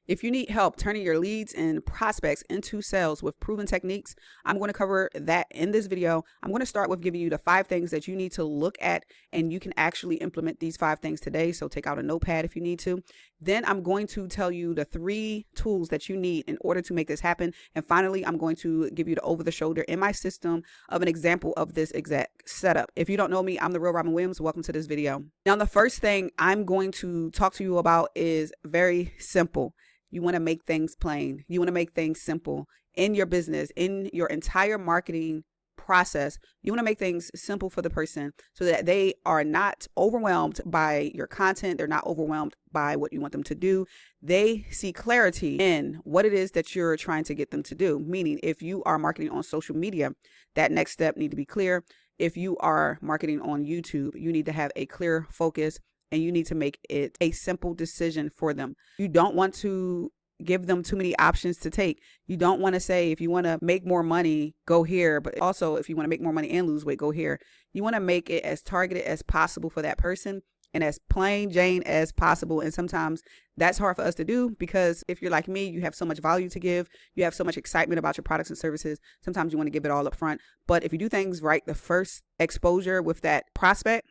If you need help turning your leads and prospects into sales with proven techniques, I'm going to cover that in this video. I'm going to start with giving you the 5 things that you need to look at, and you can actually implement these 5 things today. So take out a notepad if you need to. Then I'm going to tell you the 3 tools that you need in order to make this happen. And finally, I'm going to give you the over the shoulder in my system of an example of this exact setup. If you don't know me, I'm the real Robin Williams. Welcome to this video. Now, the first thing I'm going to talk to you about is very simple. You want to make things plain. You want to make things simple in your business, in your entire marketing process. You want to make things simple for the person so that they are not overwhelmed by your content. They're not overwhelmed by what you want them to do. They see clarity in what it is that you're trying to get them to do. Meaning, if you are marketing on social media, that next step need to be clear. If you are marketing on YouTube, you need to have a clear focus, and you need to make it a simple decision for them. You don't want to give them too many options to take. You don't want to say, if you want to make more money, go here. But also, if you want to make more money and lose weight, go here. You want to make it as targeted as possible for that person and as plain Jane as possible. And sometimes that's hard for us to do, because if you're like me, you have so much value to give. You have so much excitement about your products and services. Sometimes you want to give it all up front. But if you do things right the first exposure with that prospect,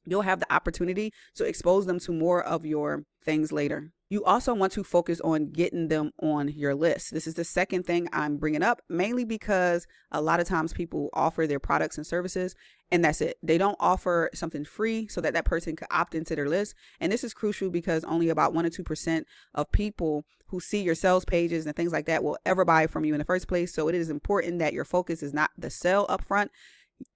you'll have the opportunity to expose them to more of your things later. You also want to focus on getting them on your list. This is the second thing I'm bringing up, mainly because a lot of times people offer their products and services and that's it. They don't offer something free so that that person could opt into their list. And this is crucial because only about 1 or 2% of people who see your sales pages and things like that will ever buy from you in the first place. So it is important that your focus is not the sale up front.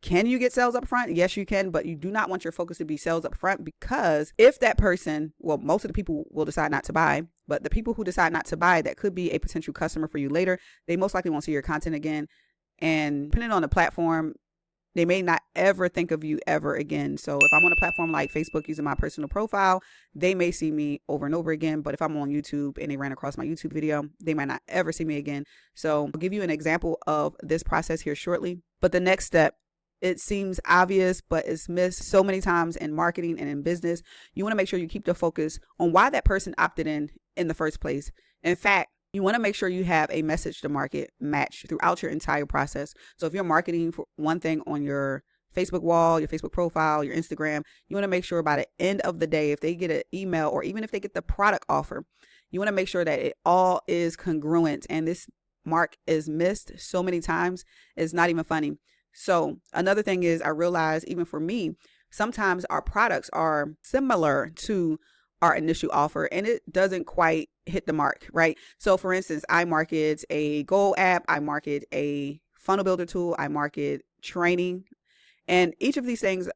Can you get sales up front? Yes, you can, but you do not want your focus to be sales up front, because if that person, well, most of the people will decide not to buy, but the people who decide not to buy, that could be a potential customer for you later. They most likely won't see your content again. And depending on the platform, they may not ever think of you ever again. So if I'm on a platform like Facebook using my personal profile, they may see me over and over again. But if I'm on YouTube and they ran across my YouTube video, they might not ever see me again. So I'll give you an example of this process here shortly. But the next step, it seems obvious, but it's missed so many times in marketing and in business. You want to make sure you keep the focus on why that person opted in the first place. In fact, you want to make sure you have a message to market match throughout your entire process. So if you're marketing for one thing on your Facebook wall, your Facebook profile, your Instagram, you want to make sure by the end of the day, if they get an email or even if they get the product offer, you want to make sure that it all is congruent. And this mark is missed so many times, it's not even funny. So another thing is, I realize even for me, sometimes our products are similar to our initial offer and it doesn't quite hit the mark, right? So for instance, I market a goal app, I market a funnel builder tool, I market training, and each of these things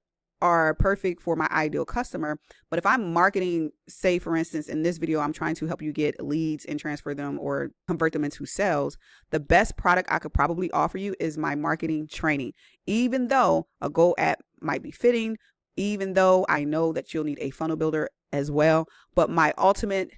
are perfect for my ideal customer. But if I'm marketing, say for instance, in this video, I'm trying to help you get leads and transfer them or convert them into sales, the best product I could probably offer you is my marketing training. Even though a goal app might be fitting, even though I know that you'll need a funnel builder as well, but my ultimate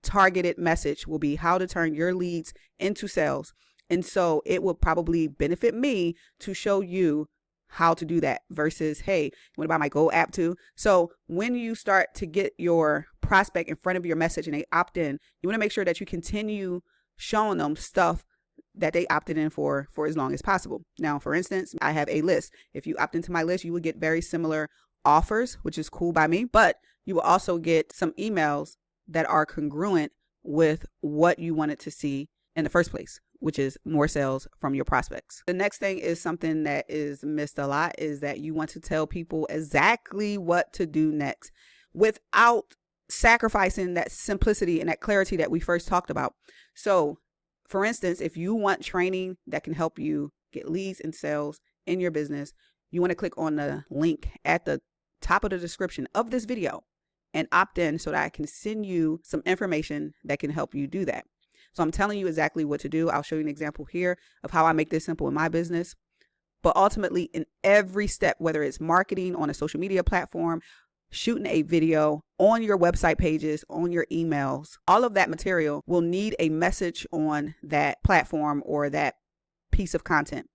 targeted message will be how to turn your leads into sales. And so it will probably benefit me to show you how to do that versus, hey, you want to buy my Go app too? So when you start to get your prospect in front of your message and they opt in, you want to make sure that you continue showing them stuff that they opted in for as long as possible. Now, for instance, I have a list. If you opt into my list, you will get very similar offers, which is cool by me, but you will also get some emails that are congruent with what you wanted to see in the first place, which is more sales from your prospects. The next thing is something that is missed a lot, is that you want to tell people exactly what to do next without sacrificing that simplicity and that clarity that we first talked about. So for instance, if you want training that can help you get leads and sales in your business, you want to click on the link at the top of the description of this video and opt in so that I can send you some information that can help you do that. So I'm telling you exactly what to do. I'll show you an example here of how I make this simple in my business. But ultimately, in every step, whether it's marketing on a social media platform, shooting a video, on your website pages, on your emails, all of that material will need a message on that platform or that piece of content.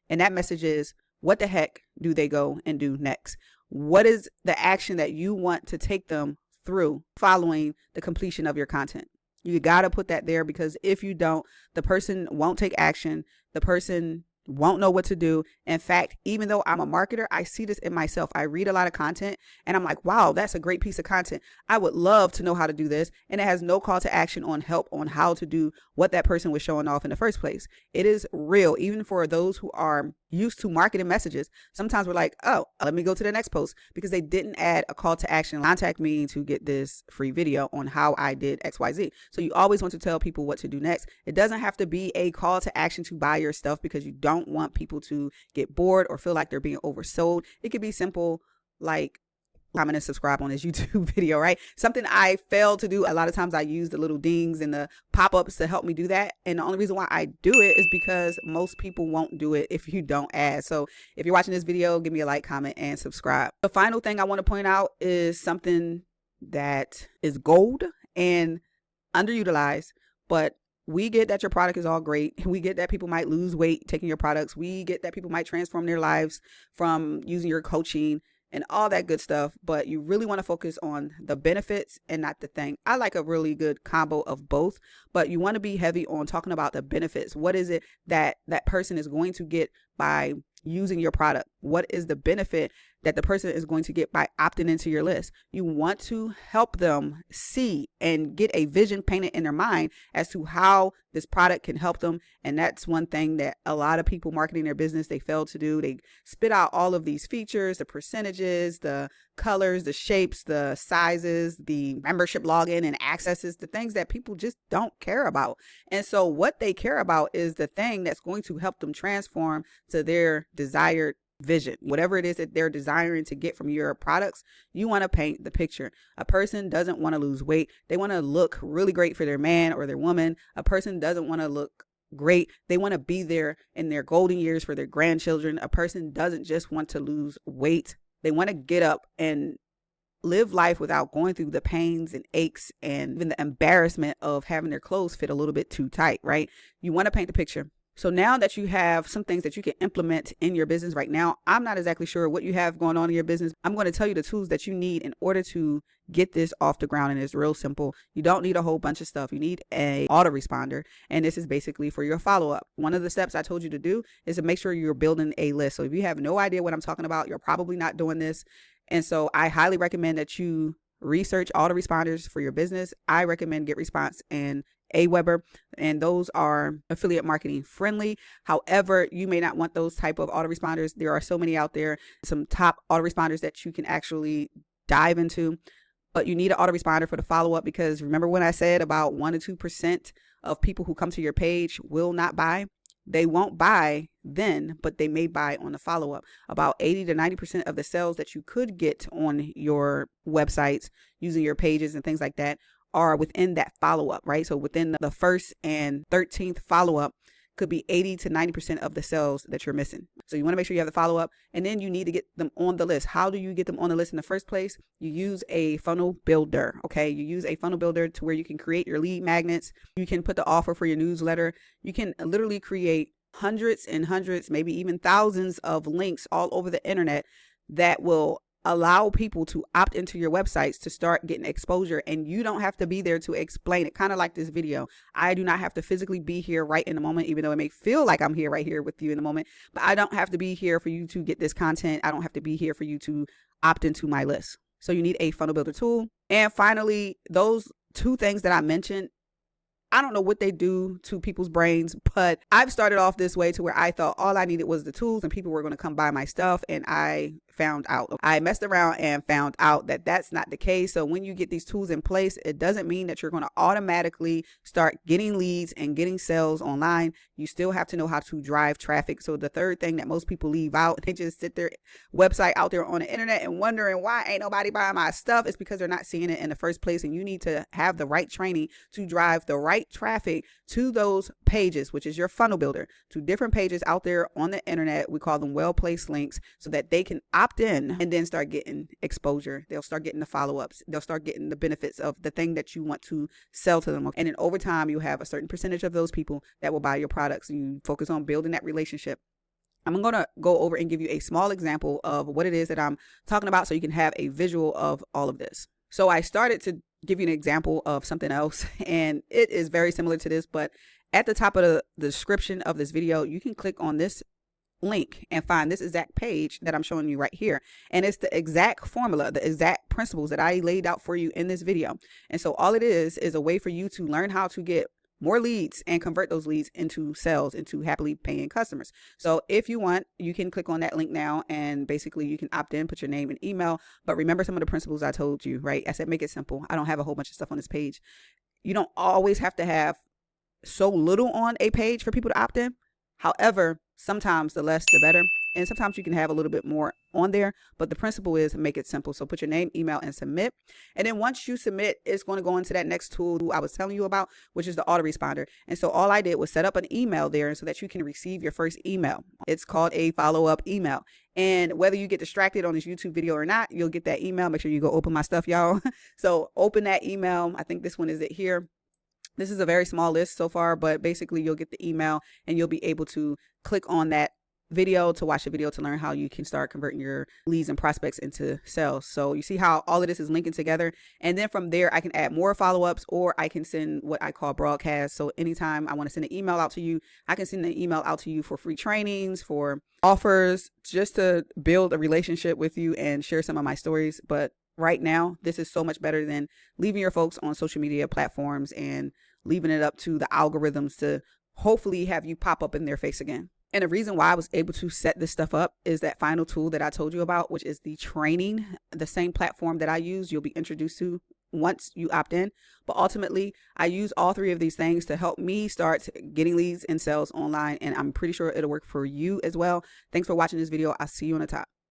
And that message is, what the heck do they go and do next? What is the action that you want to take them through following the completion of your content? You got to put that there, because if you don't, the person won't take action. The person won't know what to do. In fact, even though I'm a marketer, I see this in myself. I read a lot of content and I'm like, wow, that's a great piece of content. I would love to know how to do this. And it has no call to action on help on how to do what that person was showing off in the first place. It is real, even for those who are used to marketing messages. Sometimes we're like, oh, let me go to the next post, because they didn't add a call to action. Contact me to get this free video on how I did XYZ. So you always want to tell people what to do next. It doesn't have to be a call to action to buy your stuff, because you don't want people to get bored or feel like they're being oversold. It could be simple, like comment and subscribe on this YouTube video, right? Something I fail to do. A lot of times I use the little dings and the pop-ups to help me do that. And the only reason why I do it is because most people won't do it if you don't add. So if you're watching this video, give me a like, comment, and subscribe. The final thing I want to point out is something that is gold and underutilized, but we get that your product is all great. We get that people might lose weight taking your products. We get that people might transform their lives from using your coaching and all that good stuff, but you really want to focus on the benefits and not the thing. I like a really good combo of both, but you want to be heavy on talking about the benefits. What is it that that person is going to get by using your product? What is the benefit that the person is going to get by opting into your list? You want to help them see and get a vision painted in their mind as to how this product can help them. And that's one thing that a lot of people marketing their business, they fail to do. They spit out all of these features, the percentages, the colors, the shapes, the sizes, the membership login and accesses, the things that people just don't care about. And so what they care about is the thing that's going to help them transform to their desired vision. Whatever it is that they're desiring to get from your products, you want to paint the picture. A person doesn't want to lose weight. They want to look really great for their man or their woman. A person doesn't want to look great. They want to be there in their golden years for their grandchildren. A person doesn't just want to lose weight. They want to get up and live life without going through the pains and aches and even the embarrassment of having their clothes fit a little bit too tight, right? You want to paint the picture. So now that you have some things that you can implement in your business right now, I'm not exactly sure what you have going on in your business. I'm going to tell you the tools that you need in order to get this off the ground. And it's real simple. You don't need a whole bunch of stuff. You need a autoresponder. And this is basically for your follow-up. One of the steps I told you to do is to make sure you're building a list. So if you have no idea what I'm talking about, you're probably not doing this. And so I highly recommend that you research autoresponders for your business. I recommend GetResponse and Aweber, and those are affiliate marketing friendly. However, you may not want those type of autoresponders. There are so many out there, some top autoresponders that you can actually dive into, but you need an autoresponder for the follow-up, because remember when I said about 1 to 2% of people who come to your page will not buy? They won't buy then, but they may buy on the follow-up. About 80 to 90% of the sales that you could get on your websites using your pages and things like that are within that follow-up, right? So within the first and 13th follow-up could be 80 to 90% of the sales that you're missing. So you want to make sure you have the follow-up, and then you need to get them on the list. How do you get them on the list in the first place? You use a funnel builder, okay? You use a funnel builder to where you can create your lead magnets. You can put the offer for your newsletter. You can literally create hundreds and hundreds, maybe even thousands of links all over the internet that will allow people to opt into your websites to start getting exposure, and you don't have to be there to explain it. Kind of like this video. I do not have to physically be here right in the moment, even though it may feel like I'm here right here with you in the moment, but I don't have to be here for you to get this content. I don't have to be here for you to opt into my list. So you need a funnel builder tool. And finally, those two things that I mentioned, I don't know what they do to people's brains, but I've started off this way to where I thought all I needed was the tools and people were going to come buy my stuff. And I messed around and found out that that's not the case. So when you get these tools in place, it doesn't mean that you're going to automatically start getting leads and getting sales online. You still have to know how to drive traffic. So the third thing that most people leave out, they just sit their website out there on the internet and wondering why ain't nobody buying my stuff. It's because they're not seeing it in the first place. And you need to have the right training to drive the right traffic to those pages, which is your funnel builder, to different pages out there on the internet. We call them well-placed links, so that they can opt in and then start getting exposure. They'll start getting the follow-ups. They'll start getting the benefits of the thing that you want to sell to them. And then over time, you have a certain percentage of those people that will buy your products. You focus on building that relationship. I'm going to go over and give you a small example of what it is that I'm talking about so you can have a visual of all of this. So I started to give you an example of something else, and it is very similar to this, but at the top of the description of this video, you can click on this link and find this exact page that I'm showing you right here. And it's the exact formula, the exact principles that I laid out for you in this video. And so all it is a way for you to learn how to get more leads and convert those leads into sales, into happily paying customers. So if you want, you can click on that link now, and basically you can opt in, put your name and email. But remember some of the principles I told you, right? I said, make it simple. I don't have a whole bunch of stuff on this page. You don't always have to have so little on a page for people to opt in. However, sometimes the less the better, and sometimes you can have a little bit more on there, but the principle is make it simple. So put your name, email, and submit. And then once you submit, it's going to go into that next tool I was telling you about, which is the Autoresponder. And so all I did was set up an email there so that you can receive your first email. It's called a follow-up email. And whether you get distracted on this YouTube video or not, you'll get that email. Make sure you go open my stuff, y'all. So open that email. I think this one is it here. This is a very small list so far, but basically you'll get the email and you'll be able to click on that video to watch the video to learn how you can start converting your leads and prospects into sales. So you see how all of this is linking together. And then from there, I can add more follow-ups, or I can send what I call broadcasts. So anytime I want to send an email out to you, I can send an email out to you for free trainings, for offers, just to build a relationship with you and share some of my stories. But right now, this is so much better than leaving your folks on social media platforms and leaving it up to the algorithms to hopefully have you pop up in their face again. And the reason why I was able to set this stuff up is that final tool that I told you about, which is the training, the same platform that I use, you'll be introduced to once you opt in. But ultimately, I use all three of these things to help me start getting leads and sales online. And I'm pretty sure it'll work for you as well. Thanks for watching this video. I'll see you on the top.